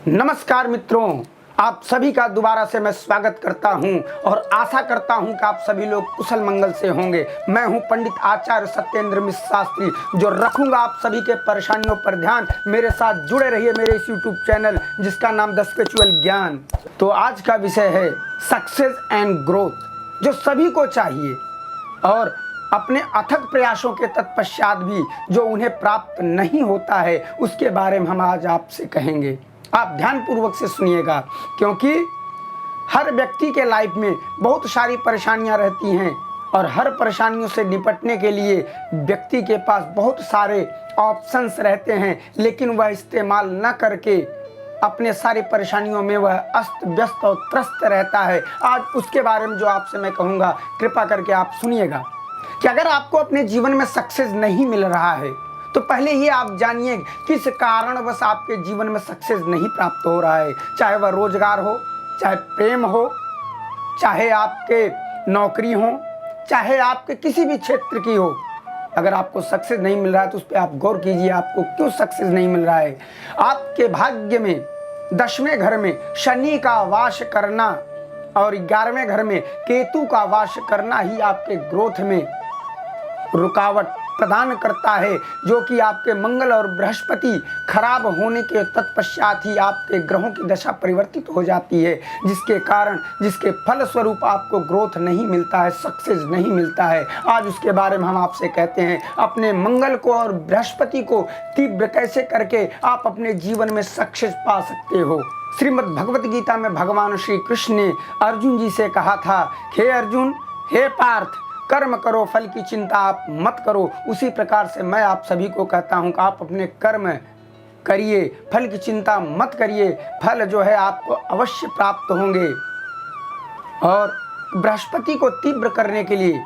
नमस्कार मित्रों, आप सभी का दोबारा से मैं स्वागत करता हूं और आशा करता हूं कि आप सभी लोग कुशल मंगल से होंगे। मैं हूं पंडित आचार्य सत्येंद्र मिश्र शास्त्री, जो रखूंगा आप सभी के परेशानियों पर ध्यान। मेरे साथ जुड़े रहिए मेरे इस यूट्यूब चैनल जिसका नाम द स्पिरिचुअल ज्ञान। तो आज का विषय है सक्सेस एंड ग्रोथ, जो सभी को चाहिए और अपने अथक प्रयासों के तत्पश्चात भी जो उन्हें प्राप्त नहीं होता है, उसके बारे में हम आज आपसे कहेंगे। आप ध्यानपूर्वक से सुनिएगा, क्योंकि हर व्यक्ति के लाइफ में बहुत सारी परेशानियां रहती हैं और हर परेशानियों से निपटने के लिए व्यक्ति के पास बहुत सारे ऑप्शंस रहते हैं, लेकिन वह इस्तेमाल न करके अपने सारी परेशानियों में वह अस्त व्यस्त और त्रस्त रहता है। आज उसके बारे में जो आपसे मैं कहूँगा, कृपा करके आप सुनिएगा कि अगर आपको अपने जीवन में सक्सेस नहीं मिल रहा है तो पहले ये आप जानिए किस कारणवश आपके जीवन में सक्सेस नहीं प्राप्त हो रहा है। चाहे वह रोजगार हो, चाहे प्रेम हो, चाहे आपके नौकरी हो, चाहे आपके किसी भी क्षेत्र की हो। अगर आपको सक्सेस नहीं मिल रहा है तो उस पर आप गौर कीजिए, आपको क्यों सक्सेस नहीं मिल रहा है। आपके भाग्य में 10वें घर में शनि का वास करना और 11वें घर में केतु का वास करना ही आपके ग्रोथ में रुकावट प्रदान करता है, जो कि आपके मंगल और बृहस्पति खराब होने के तत्पश्चात ही आपके ग्रहों की दशा परिवर्तित हो जाती है, जिसके कारण जिसके फल स्वरूप आपको ग्रोथ नहीं मिलता है, सक्सेस नहीं मिलता है। आज उसके बारे में हम आपसे कहते हैं, अपने मंगल को और बृहस्पति को तीव्र कैसे करके आप अपने जीवन में सक्सेस पा सकते हो। श्रीमद् भगवत गीता में भगवान श्री कृष्ण ने अर्जुन जी से कहा था, हे अर्जुन, हे पार्थ, कर्म करो, फल की चिंता आप मत करो। उसी प्रकार से मैं आप सभी को कहता हूं कि आप अपने कर्म करिए, फल की चिंता मत करिए। फल जो है आपको अवश्य प्राप्त होंगे। और बृहस्पति को तीव्र करने के लिए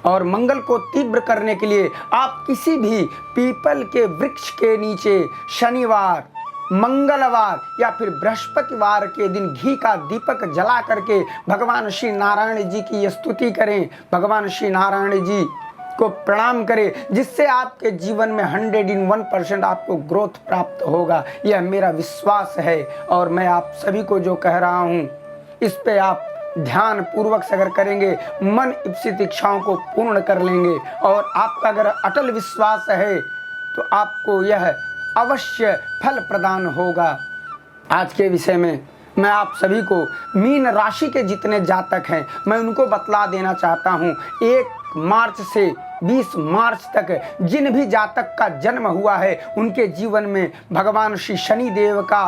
और मंगल को तीव्र करने के लिए आप किसी भी पीपल के वृक्ष के नीचे शनिवार, मंगलवार या फिर बृहस्पतिवार के दिन घी का दीपक जला करके भगवान श्री नारायण जी की स्तुति करें, भगवान श्री नारायण जी को प्रणाम करें, जिससे आपके जीवन में 101% आपको ग्रोथ प्राप्त होगा। यह मेरा विश्वास है और मैं आप सभी को जो कह रहा हूँ, इस पे आप ध्यान पूर्वक से अगर करेंगे, मन इप्सित इच्छाओं को पूर्ण कर लेंगे। और आपका अगर अटल विश्वास है तो आपको यह अवश्य फल प्रदान होगा। आज के विषय में मैं आप सभी को मीन राशि के जितने जातक हैं, मैं उनको बतला देना चाहता हूं। 1 मार्च से 20 मार्च तक जिन भी जातक का जन्म हुआ है, उनके जीवन में भगवान श्री शनि देव का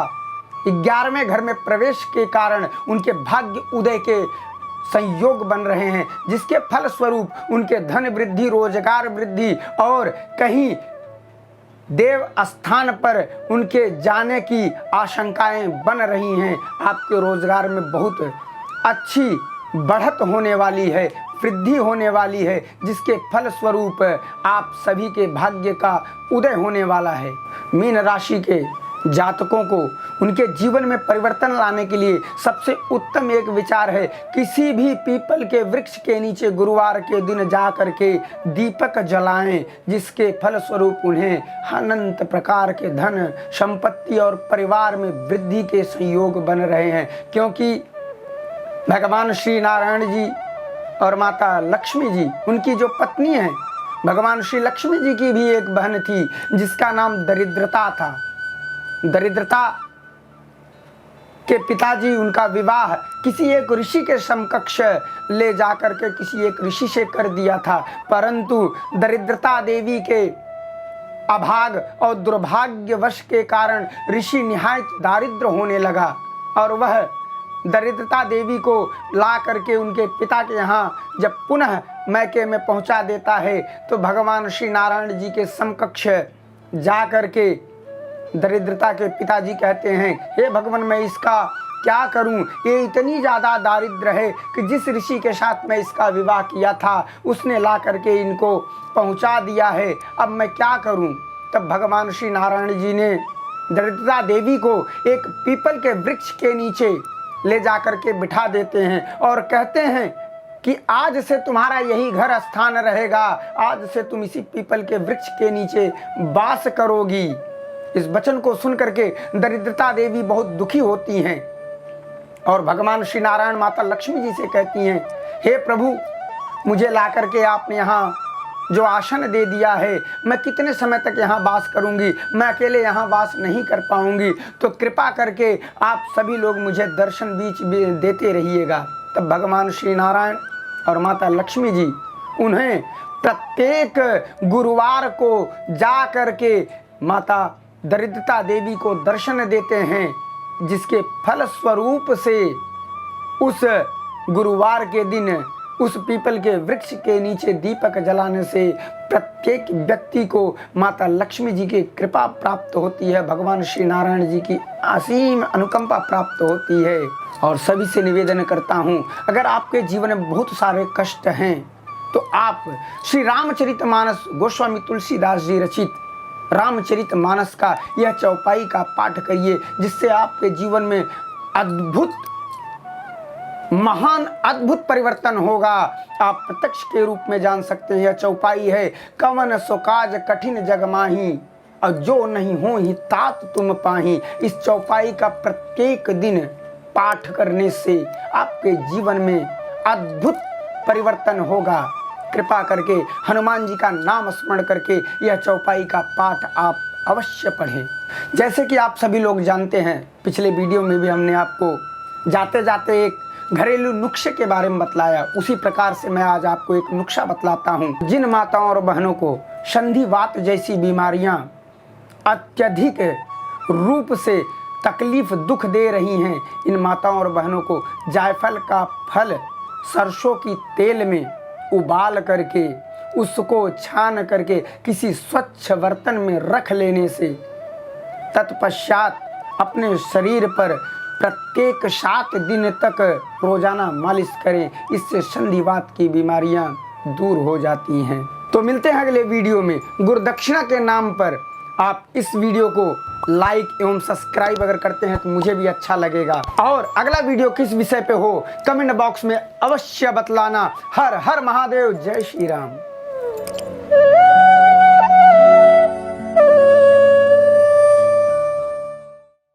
11वें घर में प्रवेश के कारण उनके भाग्य उदय के संयोग बन रहे हैं, जिसके फल स्वरूप उनके धन वृद्धि, रोजगार वृद्धि और कहीं देव स्थान पर उनके जाने की आशंकाएं बन रही हैं। आपके रोजगार में बहुत अच्छी बढ़त होने वाली है, वृद्धि होने वाली है, जिसके फल स्वरूप आप सभी के भाग्य का उदय होने वाला है। मीन राशि के जातकों को उनके जीवन में परिवर्तन लाने के लिए सबसे उत्तम एक विचार है, किसी भी पीपल के वृक्ष के नीचे गुरुवार के दिन जा करके दीपक जलाएं, जिसके फल स्वरूप उन्हें अनंत प्रकार के धन, संपत्ति और परिवार में वृद्धि के संयोग बन रहे हैं। क्योंकि भगवान श्री नारायण जी और माता लक्ष्मी जी, उनकी जो पत्नी है, भगवान श्री लक्ष्मी जी की भी एक बहन थी जिसका नाम दरिद्रता था। दरिद्रता के पिताजी उनका विवाह किसी एक ऋषि के समकक्ष ले जाकर के किसी एक ऋषि से कर दिया था, परंतु दरिद्रता देवी के अभाग और दुर्भाग्यवश के कारण ऋषि निहायत दारिद्र होने लगा और वह दरिद्रता देवी को ला करके उनके पिता के यहाँ जब पुनः मैके में पहुँचा देता है, तो भगवान श्री नारायण जी के समकक्ष जा करके दरिद्रता के पिताजी कहते हैं, हे भगवान, मैं इसका क्या करूं? ये इतनी ज़्यादा दारिद्र है कि जिस ऋषि के साथ मैं इसका विवाह किया था उसने ला करके इनको पहुंचा दिया है, अब मैं क्या करूं? तब भगवान श्री नारायण जी ने दरिद्रता देवी को एक पीपल के वृक्ष के नीचे ले जा करके बिठा देते हैं और कहते हैं कि आज से तुम्हारा यही घर स्थान रहेगा, आज से तुम इसी पीपल के वृक्ष के नीचे वास करोगी। इस वचन को सुन करके दरिद्रता देवी बहुत दुखी होती हैं और भगवान श्री नारायण माता लक्ष्मी जी से कहती हैं, हे प्रभु, मुझे ला करके आपने यहाँ जो आसन दे दिया है, मैं कितने समय तक यहाँ वास करूँगी, मैं अकेले यहाँ वास नहीं कर पाऊँगी, तो कृपा करके आप सभी लोग मुझे दर्शन बीच देते रहिएगा। तब भगवान श्री नारायण और माता लक्ष्मी जी उन्हें प्रत्येक गुरुवार को जा करके माता दरिद्रता देवी को दर्शन देते हैं, जिसके फल स्वरूप से उस गुरुवार के दिन उस पीपल के वृक्ष के नीचे दीपक जलाने से प्रत्येक व्यक्ति को माता लक्ष्मी जी की कृपा प्राप्त होती है, भगवान श्री नारायण जी की असीम अनुकंपा प्राप्त होती है। और सभी से निवेदन करता हूँ, अगर आपके जीवन में बहुत सारे कष्ट हैं तो आप श्री रामचरितमानस गोस्वामी तुलसीदास जी रचित रामचरितमानस का यह चौपाई का पाठ करिए, जिससे आपके जीवन में महान अद्भुत परिवर्तन होगा। आप प्रत्यक्ष के रूप में जान सकते हैं। यह चौपाई है, कवन सो काज कठिन जग माही, और जो नहीं हो ही तात तुम पाही। इस चौपाई का प्रत्येक दिन पाठ करने से आपके जीवन में अद्भुत परिवर्तन होगा। कृपा करके हनुमान जी का नाम स्मरण करके यह चौपाई का पाठ आप अवश्य पढ़ें। जैसे कि आप सभी लोग जानते हैं, पिछले वीडियो में भी हमने आपको जाते जाते एक घरेलू नुस्खे के बारे में बतलाया, उसी प्रकार से मैं आज आपको एक नुस्खा बतलाता हूँ। जिन माताओं और बहनों को संधिवात जैसी बीमारियाँ अत्यधिक रूप से तकलीफ दुख दे रही हैं, इन माताओं और बहनों को जायफल का फल सरसों की तेल में उबाल करके उसको छान करके किसी स्वच्छ बर्तन में रख लेने से तत्पश्चात अपने शरीर पर प्रत्येक 7 दिन तक रोजाना मालिश करें। इससे संधिवात की बीमारियां दूर हो जाती हैं। तो मिलते हैं अगले वीडियो में। गुरुदक्षिणा के नाम पर आप इस वीडियो को लाइक एवं सब्सक्राइब अगर करते हैं तो मुझे भी अच्छा लगेगा। और अगला वीडियो किस विषय पे हो कमेंट बॉक्स में अवश्य बतलाना। हर हर महादेव, जय श्री राम।